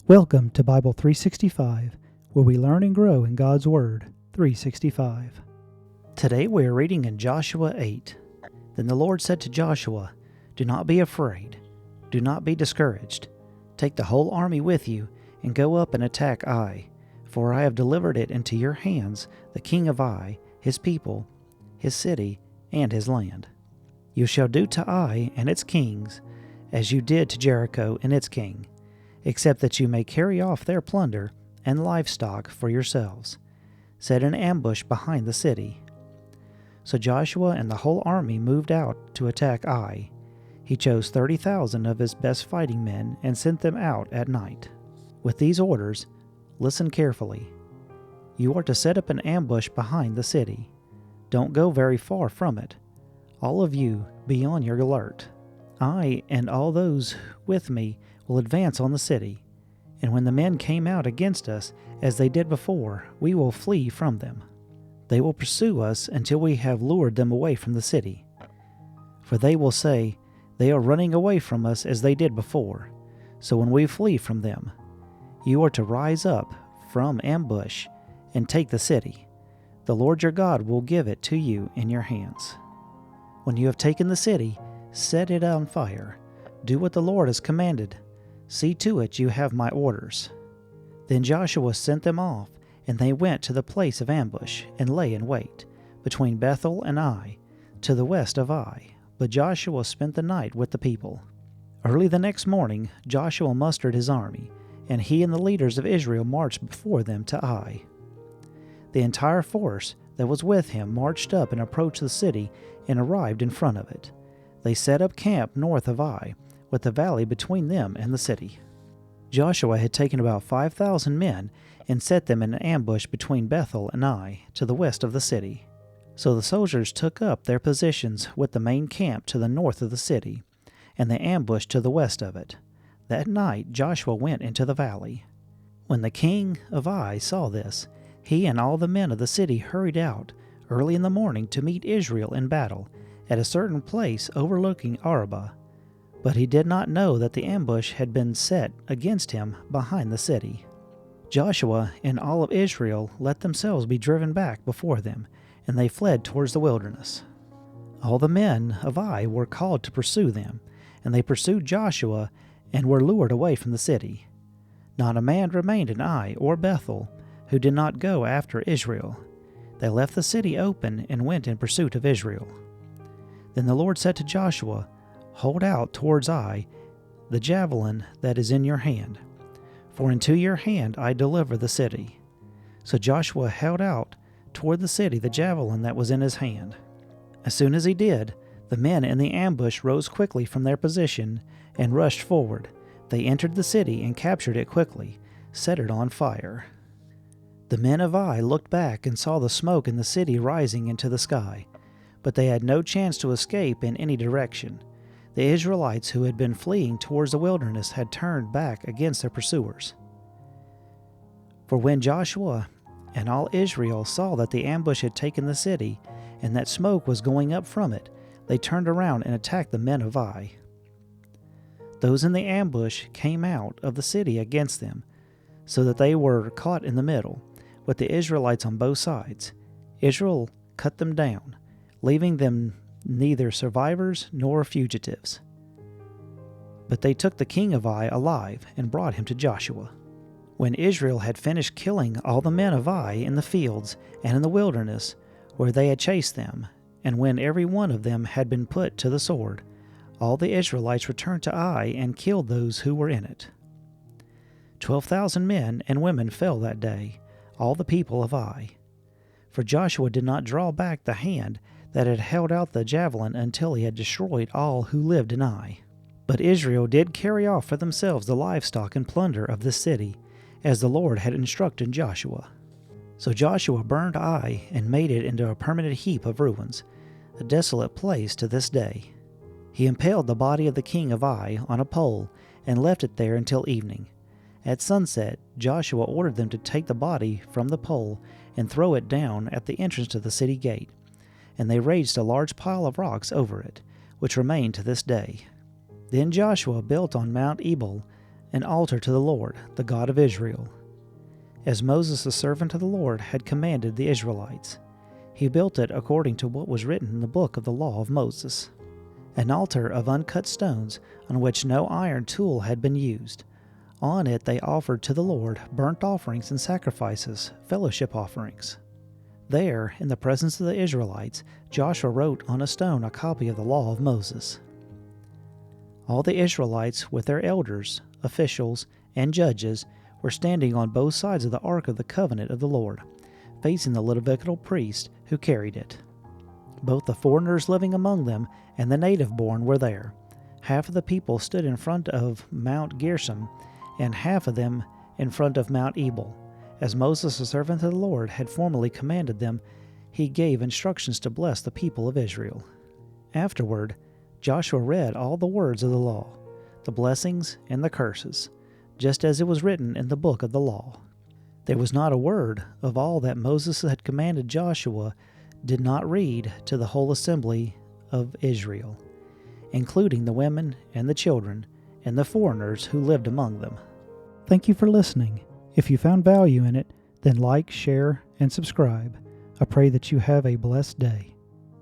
Welcome to Bible 365, where we learn and grow in God's Word 365. Today we are reading in Joshua 8. Then the Lord said to Joshua, "Do not be afraid. Do not be discouraged. Take the whole army with you and go up and attack Ai, for I have delivered it into your hands, the king of Ai, his people, his city, and his land. You shall do to Ai and its kings as you did to Jericho and its king, except that you may carry off their plunder and livestock for yourselves. Set an ambush behind the city." So Joshua and the whole army moved out to attack Ai. He chose 30,000 of his best fighting men and sent them out at night. With these orders, listen carefully. You are to set up an ambush behind the city. Don't go very far from it. All of you be on your alert. I and all those with me will advance on the city, and when the men came out against us, as they did before, we will flee from them. They will pursue us until we have lured them away from the city. For they will say, "They are running away from us as they did before." So when we flee from them, you are to rise up from ambush and take the city. The Lord your God will give it to you in your hands. When you have taken the city, set it on fire. Do what the Lord has commanded. See to it you have my orders. Then Joshua sent them off, and they went to the place of ambush, and lay in wait, between Bethel and Ai, to the west of Ai. But Joshua spent the night with the people. Early the next morning Joshua mustered his army, and he and the leaders of Israel marched before them to Ai. The entire force that was with him marched up and approached the city and arrived in front of it. They set up camp north of Ai, with the valley between them and the city. Joshua had taken about 5,000 men and set them in an ambush between Bethel and Ai, to the west of the city. So the soldiers took up their positions with the main camp to the north of the city, and the ambush to the west of it. That night Joshua went into the valley. When the king of Ai saw this, he and all the men of the city hurried out early in the morning to meet Israel in battle at a certain place overlooking Arabah. But he did not know that the ambush had been set against him behind the city. Joshua and all of Israel let themselves be driven back before them, and they fled towards the wilderness. All the men of Ai were called to pursue them, and they pursued Joshua and were lured away from the city. Not a man remained in Ai or Bethel who did not go after Israel. They left the city open and went in pursuit of Israel. Then the Lord said to Joshua, "Hold out towards Ai the javelin that is in your hand, for into your hand I deliver the city." So Joshua held out toward the city the javelin that was in his hand. As soon as he did, the men in the ambush rose quickly from their position and rushed forward. They entered the city and captured it quickly, set it on fire. The men of Ai looked back and saw the smoke in the city rising into the sky, but they had no chance to escape in any direction. The Israelites who had been fleeing towards the wilderness had turned back against their pursuers. For when Joshua and all Israel saw that the ambush had taken the city, and that smoke was going up from it, they turned around and attacked the men of Ai. Those in the ambush came out of the city against them, so that they were caught in the middle, with the Israelites on both sides. Israel cut them down, leaving them neither survivors nor fugitives. But they took the king of Ai alive and brought him to Joshua. When Israel had finished killing all the men of Ai in the fields and in the wilderness where they had chased them, and when every one of them had been put to the sword, all the Israelites returned to Ai and killed those who were in it. 12,000 men and women fell that day, all the people of Ai. For Joshua did not draw back the hand that had held out the javelin until he had destroyed all who lived in Ai. But Israel did carry off for themselves the livestock and plunder of this city, as the Lord had instructed Joshua. So Joshua burned Ai and made it into a permanent heap of ruins, a desolate place to this day. He impaled the body of the king of Ai on a pole and left it there until evening. At sunset, Joshua ordered them to take the body from the pole and throw it down at the entrance to the city gate, and they raised a large pile of rocks over it, which remain to this day. Then Joshua built on Mount Ebal an altar to the Lord, the God of Israel. As Moses, the servant of the Lord, had commanded the Israelites, he built it according to what was written in the book of the law of Moses. An altar of uncut stones on which no iron tool had been used. On it they offered to the Lord burnt offerings and sacrifices, fellowship offerings. There, in the presence of the Israelites, Joshua wrote on a stone a copy of the law of Moses. All the Israelites, with their elders, officials, and judges, were standing on both sides of the Ark of the Covenant of the Lord, facing the Levitical priest who carried it. Both the foreigners living among them and the native-born were there. Half of the people stood in front of Mount Gerizim, and half of them in front of Mount Ebal. As Moses, the servant of the Lord, had formerly commanded them, he gave instructions to bless the people of Israel. Afterward, Joshua read all the words of the law, the blessings and the curses, just as it was written in the book of the law. There was not a word of all that Moses had commanded Joshua did not read to the whole assembly of Israel, including the women and the children and the foreigners who lived among them. Thank you for listening. If you found value in it, then like, share, and subscribe. I pray that you have a blessed day.